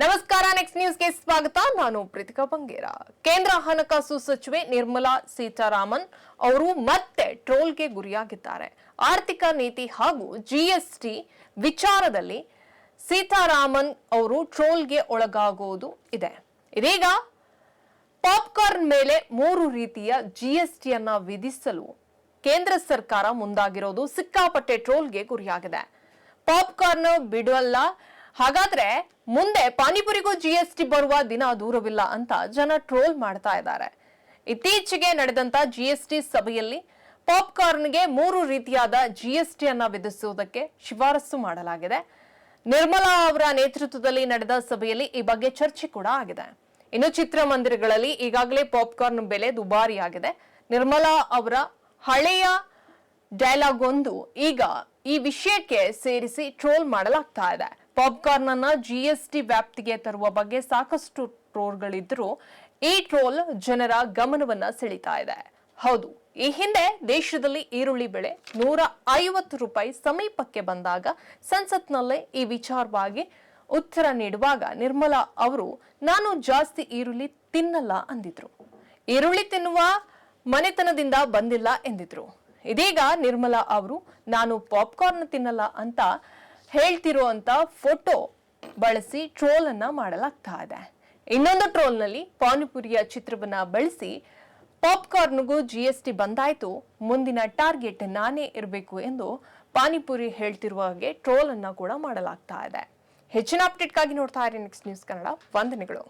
ನಮಸ್ಕಾರ, ನೆಕ್ಸ್ಟ್ ನ್ಯೂಸ್ಗೆ ಸ್ವಾಗತ. ನಾನು ಪ್ರೀತಿಕಾ ಬಂಗೇರ. ಕೇಂದ್ರ ಹಣಕಾಸು ಸಚಿವೆ ನಿರ್ಮಲಾ ಸೀತಾರಾಮನ್ ಅವರು ಮತ್ತೆ ಟ್ರೋಲ್ಗೆ ಗುರಿಯಾಗಿದ್ದಾರೆ. ಆರ್ಥಿಕ ನೀತಿ ಹಾಗೂ ಜಿಎಸ್ಟಿ ವಿಚಾರದಲ್ಲಿ ಸೀತಾರಾಮನ್ ಅವರು ಟ್ರೋಲ್ಗೆ ಒಳಗಾಗುವುದು ಇದೆ. ಇದೀಗ ಪಾಪ್ಕಾರ್ನ್ ಮೇಲೆ 3 ರೀತಿಯ ಜಿಎಸ್ಟಿಯನ್ನ ವಿಧಿಸಲು ಕೇಂದ್ರ ಸರ್ಕಾರ ಮುಂದಾಗಿರೋದು ಸಿಕ್ಕಾಪಟ್ಟೆ ಟ್ರೋಲ್ಗೆ ಗುರಿಯಾಗಿದೆ. ಪಾಪ್ಕಾರ್ನ್ ಬಿಡಲ್ಲ, ಹಾಗಾದ್ರೆ ಮುಂದೆ ಪಾನಿಪುರಿಗೂ ಜಿಎಸ್ಟಿ ಬರುವ ದಿನ ದೂರವಿಲ್ಲ ಅಂತ ಜನ ಟ್ರೋಲ್ ಮಾಡ್ತಾ ಇದ್ದಾರೆ. ಇತ್ತೀಚೆಗೆ ನಡೆದಂತ ಜಿಎಸ್ಟಿ ಸಭೆಯಲ್ಲಿ ಪಾಪ್ಕಾರ್ನ್ಗೆ 3 ರೀತಿಯಾದ ಜಿಎಸ್ಟಿಯನ್ನ ವಿಧಿಸುವುದಕ್ಕೆ ಶಿಫಾರಸು ಮಾಡಲಾಗಿದೆ. ನಿರ್ಮಲಾ ಅವರ ನೇತೃತ್ವದಲ್ಲಿ ನಡೆದ ಸಭೆಯಲ್ಲಿ ಈ ಬಗ್ಗೆ ಚರ್ಚೆ ಕೂಡ ಆಗಿದೆ. ಇನ್ನು ಚಿತ್ರಮಂದಿರಗಳಲ್ಲಿ ಈಗಾಗಲೇ ಪಾಪ್ಕಾರ್ನ್ ಬೆಲೆ ದುಬಾರಿಯಾಗಿದೆ. ನಿರ್ಮಲಾ ಅವರ ಹಳೆಯ ಡೈಲಾಗ್ ಒಂದು ಈಗ ಈ ವಿಷಯಕ್ಕೆ ಸೇರಿಸಿ ಟ್ರೋಲ್ ಮಾಡಲಾಗ್ತಾ ಇದೆ. ಪಾಪ್ಕಾರ್ನ್ ಅನ್ನ ಜಿಎಸ್ಟಿ ವ್ಯಾಪ್ತಿಗೆ ತರುವ ಬಗ್ಗೆ ಸಾಕಷ್ಟು ಟ್ರೋಲ್ಗಳಿದ್ರೂ ಈ ಟ್ರೋಲ್ ಜನರ ಗಮನವನ್ನ ಸೆಳೀತಾ ಇದೆ. ಹೌದು, ಈ ಹಿಂದೆ ದೇಶದಲ್ಲಿ ಈರುಳ್ಳಿ ಬೆಲೆ 150 ರೂಪಾಯಿ ಸಮೀಪಕ್ಕೆ ಬಂದಾಗ ಸಂಸತ್ನಲ್ಲೇ ಈ ವಿಚಾರವಾಗಿ ಉತ್ತರ ನೀಡುವಾಗ ನಿರ್ಮಲಾ ಅವರು ನಾನು ಜಾಸ್ತಿ ಈರುಳ್ಳಿ ತಿನ್ನಲ್ಲ ಅಂದಿದ್ರು. ಈರುಳ್ಳಿ ತಿನ್ನುವ ಮನೆತನದಿಂದ ಬಂದಿಲ್ಲ ಎಂದಿದ್ರು. ಇದೀಗ ನಿರ್ಮಲಾ ಅವರು ನಾನು ಪಾಪ್ಕಾರ್ನ್ ತಿನ್ನಲ್ಲ ಅಂತ ಹೇಳ್ತಿರುವಂತ ಫೋಟೋ ಬಳಸಿ ಟ್ರೋಲ್ ಅನ್ನ ಮಾಡಲಾಗ್ತಾ ಇದೆ. ಇನ್ನೊಂದು ಟ್ರೋಲ್ ನಲ್ಲಿ ಪಾನಿಪುರಿಯ ಚಿತ್ರವನ್ನ ಬಳಸಿ ಪಾಪ್ಕಾರ್ನ್ಗೂ ಜಿಎಸ್ಟಿ ಬಂದಾಯ್ತು, ಮುಂದಿನ ಟಾರ್ಗೆಟ್ ನಾನೇ ಇರಬೇಕು ಎಂದು ಪಾನಿಪುರಿ ಹೇಳ್ತಿರುವ ಹಾಗೆ ಟ್ರೋಲ್ ಅನ್ನ ಕೂಡ ಮಾಡಲಾಗ್ತಾ ಇದೆ. ಹೆಚ್ಚಿನ ಅಪ್ಡೇಟ್ಗಾಗಿ ನೋಡ್ತಾ ಇರಿ ನೆಕ್ಸ್ಟ್ ನ್ಯೂಸ್ ಕನ್ನಡ. ವಂದನೆಗಳು.